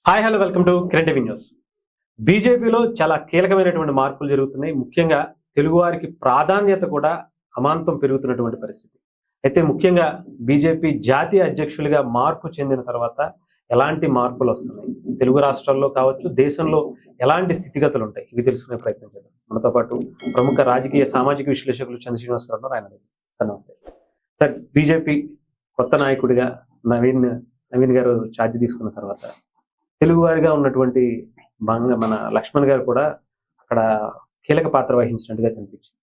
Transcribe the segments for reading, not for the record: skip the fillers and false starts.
Hi hello welcome to Kiran TV news. బీజేపీలో చాలా కీలకమైనటువంటి మార్పులు జరుగుతున్నాయి. ముఖ్యంగా తెలుగువారికి ప్రాధాన్యత కూడా అమాంతం పెరుగుతున్నటువంటి పరిస్థితి. అయితే ముఖ్యంగా బీజేపీ జాతీయ అధ్యక్షులుగా మార్పు చెందిన తర్వాత ఎలాంటి మార్పులు వస్తున్నాయి, తెలుగు రాష్ట్రాల్లో కావచ్చు, దేశంలో ఎలాంటి స్థితిగతులు ఉంటాయి, ఇవి తెలుసుకునే ప్రయత్నం చేద్దాం. మనతో పాటు ప్రముఖ రాజకీయ సామాజిక విశ్లేషకులు చంద్ర శ్రీనివాస్ గారు ఉన్నారు. ఆయన సార్ నమస్తే. సార్, బీజేపీ కొత్త నాయకుడిగా నవీన్ గారు ఛార్జ్ తీసుకున్న తర్వాత తెలుగువారిగా ఉన్నటువంటి మన లక్ష్మణ్ గారు కూడా అక్కడ కీలక పాత్ర వహించినట్టుగా కనిపించింది.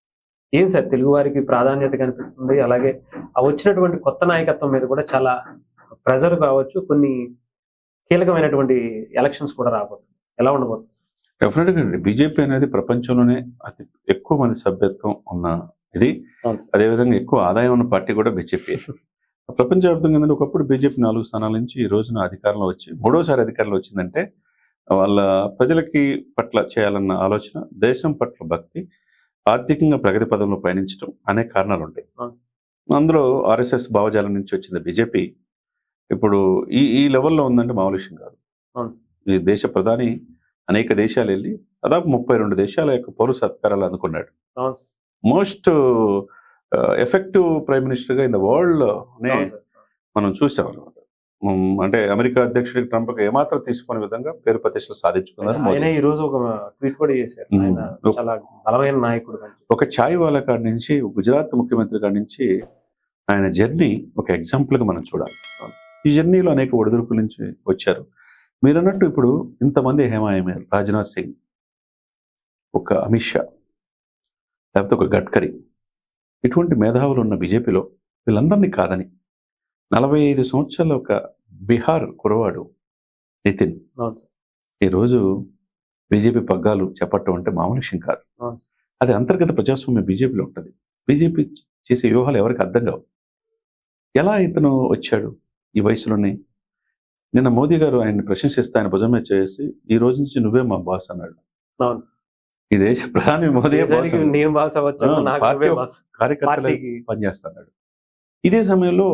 ఏం సార్, తెలుగువారికి ప్రాధాన్యత కనిపిస్తుంది, అలాగే ఆ వచ్చినటువంటి కొత్త నాయకత్వం మీద కూడా చాలా ప్రెజర్ కావచ్చు, కొన్ని కీలకమైనటువంటి ఎలక్షన్స్ కూడా రాబోతుంది. ఎలా ఉండబోతుంది? డెఫినెట్గా అండి. బీజేపీ అనేది ప్రపంచంలోనే అతి ఎక్కువ మంది సభ్యత్వం ఉన్న ఇది, అదేవిధంగా ఎక్కువ ఆదాయం ఉన్న పార్టీ కూడా బీజేపీ. ప్రపంచవ్యాప్తంగా ఏంటంటే ఒకప్పుడు బీజేపీ 4 స్థానాల నుంచి ఈ రోజున అధికారంలో వచ్చి మూడోసారి అధికారంలో వచ్చిందంటే వాళ్ళ ప్రజలకి పట్ల చేయాలన్న ఆలోచన, దేశం పట్ల భక్తి, ఆర్థికంగా ప్రగతి పదంలో పయనించడం అనేక కారణాలు ఉంటాయి. అందులో ఆర్ఎస్ఎస్ భావజాలం నుంచి వచ్చింది బీజేపీ. ఇప్పుడు ఈ లెవెల్లో ఉందంటే మామూలు విషయం కాదు. ఈ దేశ ప్రధాని అనేక దేశాలు వెళ్ళి దాదాపు 32 దేశాల యొక్క పౌర సత్కారాలు అందుకున్నాడు. మోస్ట్ ఎఫెక్టివ్ ప్రైమ్ మినిస్టర్ గా ఇన్ ద వరల్డ్ నే మనం చూసాం అనమాట. అంటే అమెరికా అధ్యక్షుడికి ట్రంప్ ఏమాత్రం తీసుకునే విధంగా పేరు ప్రతిష్టలు సాధించుకున్నారు. ఈ రోజు ఒక ట్వీట్ కూడా చేశారు, ఆయన చాలా బలమైన నాయకుడు. ఒక ఛాయ్ వాళ్ళ కాడి నుంచి, గుజరాత్ ముఖ్యమంత్రి కాడి నుంచి ఆయన జర్నీ ఒక ఎగ్జాంపుల్ గా మనం చూడాలి. ఈ జర్నీలో అనేక ఒడిదుడుకుల నుంచి వచ్చారు. మీరు అన్నట్టు ఇప్పుడు ఇంతమంది హేమాయమేర్, రాజ్నాథ్ సింగ్, ఒక అమిత్ షా, లేకపోతే ఒక గడ్కరీ, ఇటువంటి మేధావులు ఉన్న బీజేపీలో వీళ్ళందరినీ కాదని 45 సంవత్సరాల ఒక బీహార్ కురవాడు నితిన్ ఈరోజు బీజేపీ పగ్గాలు చెప్పటం అంటే మామూలు విషయం కాదు. అది అంతర్గత ప్రజాస్వామ్యం బీజేపీలో ఉంటుంది. బీజేపీ చేసే వ్యూహాలు ఎవరికి అర్థం కావు. ఎలా ఇతను వచ్చాడు ఈ వయసులోనే? నిన్న మోదీ గారు ఆయన్ని ప్రశంసిస్తే ఆయన భుజం మీద చేసి ఈ రోజు నుంచి నువ్వే మా బాస్ అన్నాడు. ఈ దేశ ప్రధాని మోదీ కార్యకర్తలకి పనిచేస్తున్నాడు. ఇదే సమయంలో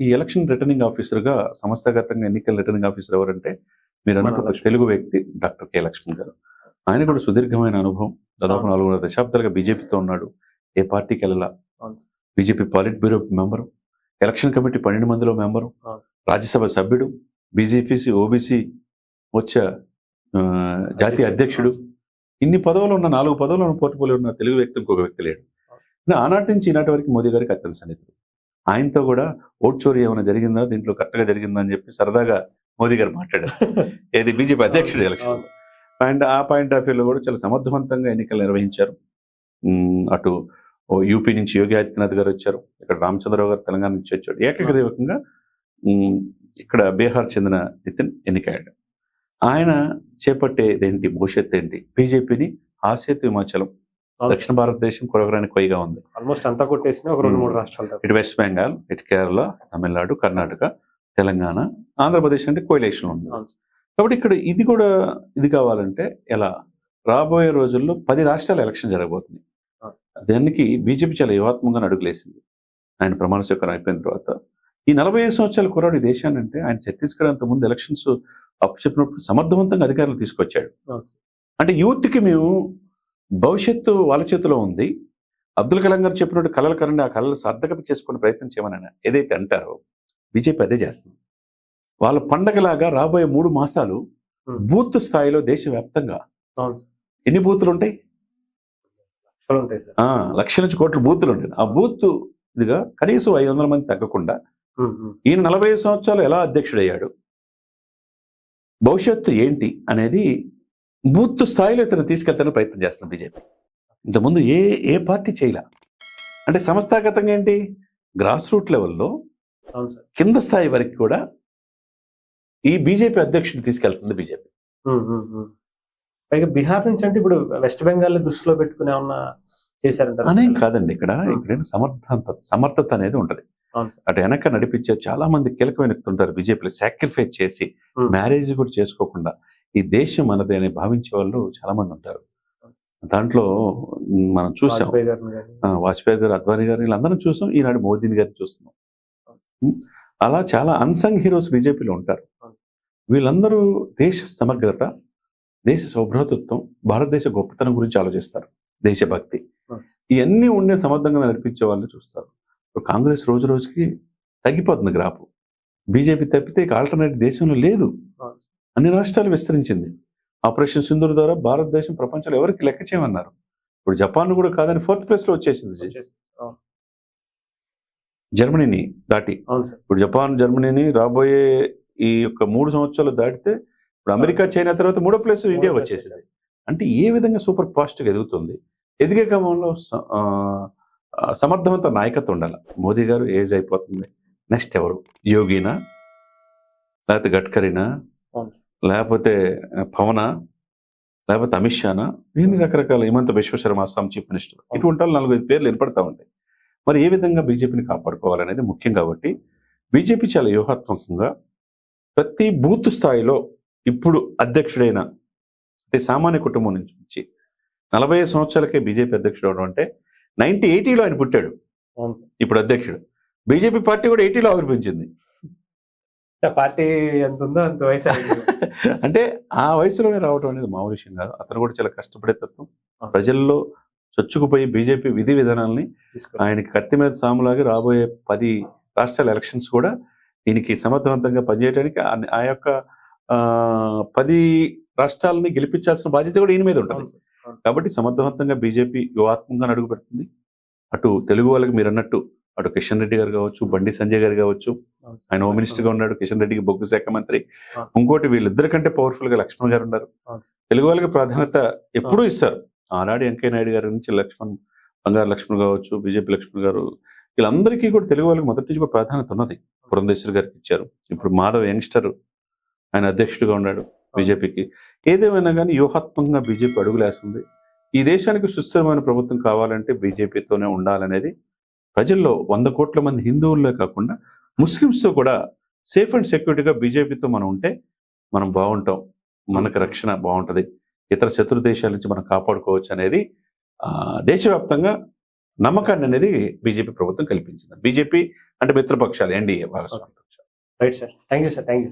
ఈ ఎలక్షన్ రిటర్నింగ్ ఆఫీసర్ గా, సంస్థాగతంగా ఎన్నికల రిటర్నింగ్ ఆఫీసర్ ఎవరంటే మీరు అన్నట్టు ఒక తెలుగు వ్యక్తి డాక్టర్ కె లక్ష్మణ్ గారు. ఆయన కూడా సుదీర్ఘమైన అనుభవం, దాదాపు 4 దశాబ్దాలుగా బీజేపీతో ఉన్నాడు. ఏ పార్టీకి వెళ్ళాల, BJP politburo member, election committee 12 మందిలో మెంబరు, రాజ్యసభ సభ్యుడు, బీజేపీసీ ఓబీసీ వచ్చే జాతీయ అధ్యక్షుడు. ఇన్ని పదవులు ఉన్న 4 పదవులు ఉన్న పోర్ట్ఫోలియో ఉన్న తెలుగు వ్యక్తి ఇంకొక వ్యక్తి లేడు. ఆనాటి నుంచి ఈనాటి వరకు మోదీ గారికి అత్యంత సన్నిహితుడు. ఆయనతో కూడా ఓట్ చోరీ ఏమైనా జరిగిందా, దీంట్లో కరెక్ట్గా జరిగిందా అని చెప్పి సరదాగా మోదీ గారు మాట్లాడారు. ఏది బీజేపీ అధ్యక్షుడు ఎలక్షన్. అండ్ ఆ పాయింట్ ఆఫ్ వ్యూలో కూడా చాలా సమర్థవంతంగా ఎన్నికలు నిర్వహించారు. అటు యూపీ నుంచి యోగి ఆదిత్యనాథ్ గారు వచ్చారు, ఇక్కడ రామచంద్రరావు గారు తెలంగాణ నుంచి వచ్చాడు. ఏకగ్రీవకంగా ఇక్కడ బీహార్ చెందిన నితిన్ ఎన్నికయ్యాడు. ఆయన చేపట్టేదేంటి, భవిష్యత్తు ఏంటి? బీజేపీని ఆసేతు హిమాచలం, దక్షిణ భారతదేశం కొరగరానికి పైగా ఉంది. ఆల్మోస్ట్ అంతా కొట్టేసిన ఒక 2-3 రాష్ట్రాలు, ఇటు వెస్ట్ బెంగాల్, ఇటు కేరళ, తమిళనాడు, కర్ణాటక, తెలంగాణ, ఆంధ్రప్రదేశ్ అంటే కోయిలేషన్ ఉంది. కాబట్టి ఇక్కడ ఇది కూడా ఇది కావాలంటే ఎలా? రాబోయే రోజుల్లో 10 రాష్ట్రాల ఎలక్షన్ జరగబోతుంది. దానికి బీజేపీ చాలా వ్యూహాత్మకంగా అడుగులేసింది. ఆయన ప్రమాణ స్వీకారం అయిపోయిన తర్వాత ఈ 45 సంవత్సరాల కుర్రాడు ఈ దేశాన్ని అంటే ఆయన ఛత్తీస్గఢ్ అంత ముందు ఎలక్షన్స్ అప్పు చెప్పినప్పుడు సమర్థవంతంగా అధికారులు తీసుకొచ్చాడు. అంటే యూత్కి మేము భవిష్యత్తు వాళ్ళ చేతిలో ఉంది. అబ్దుల్ కలాం గారు చెప్పినట్టు కళలు కరండి, ఆ కళలు సార్థకత చేసుకునే ప్రయత్నం చేయమని ఏదైతే అంటారో బీజేపీ అదే చేస్తుంది. వాళ్ళ పండగలాగా రాబోయే 3 మాసాలు బూత్ స్థాయిలో దేశవ్యాప్తంగా ఎన్ని బూతులు ఉంటాయి? లక్షల నుంచి కోట్ల బూతులు ఉంటాయి. ఆ బూత్ ఇదిగా కనీసం 500 మంది తగ్గకుండా ఈయన 45 సంవత్సరాలు ఎలా అధ్యక్షుడయ్యాడు, భవిష్యత్తు ఏంటి అనేది బూత్ స్థాయిలో ఇతను తీసుకెళ్తానికి ప్రయత్నం చేస్తున్న బీజేపీ. ఇంతకుముందు ఏ పార్టీ చేయలే. అంటే సంస్థాగతంగా ఏంటి, గ్రాస్ రూట్ లెవెల్లో కింద స్థాయి వరకు కూడా ఈ బీజేపీ అధ్యక్షుడు తీసుకెళ్తుంది బీజేపీ. పైగా బీహార్ నుంచి అంటే ఇప్పుడు వెస్ట్ బెంగాల్ దృష్టిలో పెట్టుకునే ఉన్న చేశారంటారు అనేం కాదండి. ఇక్కడ సమర్థత అనేది ఉంటది. అటు వెనక నడిపించే చాలా మంది కీలకమైన వ్యక్తులు బీజేపీలో. సాక్రిఫైస్ చేసి మ్యారేజ్ కూడా చేసుకోకుండా ఈ దేశం మనదే అని భావించే వాళ్ళు చాలా మంది ఉంటారు. దాంట్లో మనం చూసాం, వాజ్పేయి గారు, అద్వానీ గారు, వీళ్ళందరం చూసాం. ఈనాడు మోదీని గారిని చూస్తున్నాం. అలా చాలా అన్సంగ్ హీరోస్ బీజేపీలో ఉంటారు. వీళ్ళందరూ దేశ సమగ్రత, దేశ సౌభ్రతత్వం, భారతదేశ గొప్పతనం గురించి ఆలోచిస్తారు, దేశభక్తి, ఇవన్నీ ఉండే సమర్థంగా నడిపించే వాళ్ళని చూస్తారు. ఇప్పుడు కాంగ్రెస్ రోజు రోజుకి తగ్గిపోతుంది గ్రాఫ్. బీజేపీ తప్పితే ఇక ఆల్టర్నేట్ దేశంలో లేదు. అన్ని రాష్ట్రాలు విస్తరించింది. ఆపరేషన్ సింధూర్ ద్వారా భారతదేశం ప్రపంచంలో ఎవరికి లెక్క చేయమన్నారు. ఇప్పుడు జపాన్ కూడా కాదని 4th place లో వచ్చేసింది, జర్మనీని దాటి. ఇప్పుడు జపాన్, జర్మనీని రాబోయే ఈ యొక్క 3 సంవత్సరాలు దాటితే ఇప్పుడు అమెరికా, చైనా తర్వాత 3వ ప్లేస్ ఇండియా వచ్చేసింది. అంటే ఏ విధంగా సూపర్ ఫాస్ట్గా ఎదుగుతుంది. ఎదిగే క్రమంలో సమర్థవంత నాయకత్వం ఉండాలి. మోదీ గారు ఏజ్ అయిపోతుంది, నెక్స్ట్ ఎవరు? యోగినా, లేకపోతే గడ్కరీనా, లేకపోతే పవనా, లేకపోతే అమిత్ షానా, ఇన్ని రకరకాల, హిమంత విశ్వశర్మ అస్సాం చీఫ్ మినిస్టర్, ఇటువంటి వాళ్ళు 4-5 పేర్లు వినపడతా ఉంటాయి. మరి ఏ విధంగా బీజేపీని కాపాడుకోవాలనేది ముఖ్యం. కాబట్టి బీజేపీ చాలా వ్యూహాత్మకంగా ప్రతి బూత్ స్థాయిలో ఇప్పుడు అధ్యక్షుడైన, అంటే సామాన్య కుటుంబం నుంచి 45 సంవత్సరాలకే బీజేపీ అధ్యక్షుడు అవడం అంటే 1980లో ఆయన పుట్టాడు, ఇప్పుడు అధ్యక్షుడు. బీజేపీ పార్టీ కూడా 80లో ఆవిర్భించింది. పార్టీ ఎంత ఉందో అంత వయసు అంటే ఆ వయసులోనే రావడం అనేది మామూలు విషయం కాదు. అతను కూడా చాలా కష్టపడే తత్వం, ప్రజల్లో చొచ్చుకుపోయి బీజేపీ విధి విధానాలని ఆయనకి కత్తి మీద సాములాగా రాబోయే 10 రాష్ట్రాల ఎలక్షన్స్ కూడా దీనికి సమర్థవంతంగా పనిచేయడానికి ఆ యొక్క 10 రాష్ట్రాలని గెలిపించాల్సిన బాధ్యత కూడా ఈయన మీద ఉంటుంది. కాబట్టి సమర్థవంతంగా బీజేపీ వ్యూహాత్మకంగా అడుగు పెడుతుంది. అటు తెలుగు వాళ్ళకి మీరు అన్నట్టు, అటు కిషన్ రెడ్డి గారు కావచ్చు, బండి సంజయ్ గారు కావచ్చు, ఆయన హోమ్ మినిస్టర్ గా ఉన్నాడు, కిషన్ రెడ్డికి బొగ్గు శాఖ మంత్రి. ఇంకోటి వీళ్ళిద్దరి కంటే పవర్ఫుల్ గా లక్ష్మణ్ గారు ఉన్నారు. తెలుగు వాళ్ళకి ప్రాధాన్యత ఎప్పుడూ ఇస్తారు. ఆనాడు వెంకయ్య నాయుడు గారి నుంచి బంగారు లక్ష్మణ్ కావచ్చు, బీజేపీ లక్ష్మణ్ గారు, వీళ్ళందరికీ కూడా తెలుగు వాళ్ళకి మొదటి నుంచి కూడా ప్రాధాన్యత ఉన్నది. పురంధేశ్వరి గారికి ఇచ్చారు. ఇప్పుడు మాధవ్ యంగ్స్టర్, ఆయన అధ్యక్షుడిగా ఉన్నాడు బీజేపీకి. ఏదేమైనా కానీ వ్యూహాత్మకంగా బీజేపీ అడుగులేస్తుంది. ఈ దేశానికి సుస్థిరమైన ప్రభుత్వం కావాలంటే బీజేపీతోనే ఉండాలనేది ప్రజల్లో 100 కోట్ల మంది హిందువుల్లో కాకుండా ముస్లిమ్స్తో కూడా సేఫ్ అండ్ సెక్యూరిటీగా బీజేపీతో మనం ఉంటే మనం బాగుంటాం, మనకు రక్షణ బాగుంటుంది, ఇతర శత్రు దేశాల నుంచి మనం కాపాడుకోవచ్చు అనేది దేశవ్యాప్తంగా నమ్మకాన్ని అనేది బీజేపీ ప్రభుత్వం కల్పించింది. బీజేపీ అంటే మిత్రపక్షాలు, ఎన్డీఏ భాగస్వామ్య పక్షాలు. Right sir, thank you sir, thank you.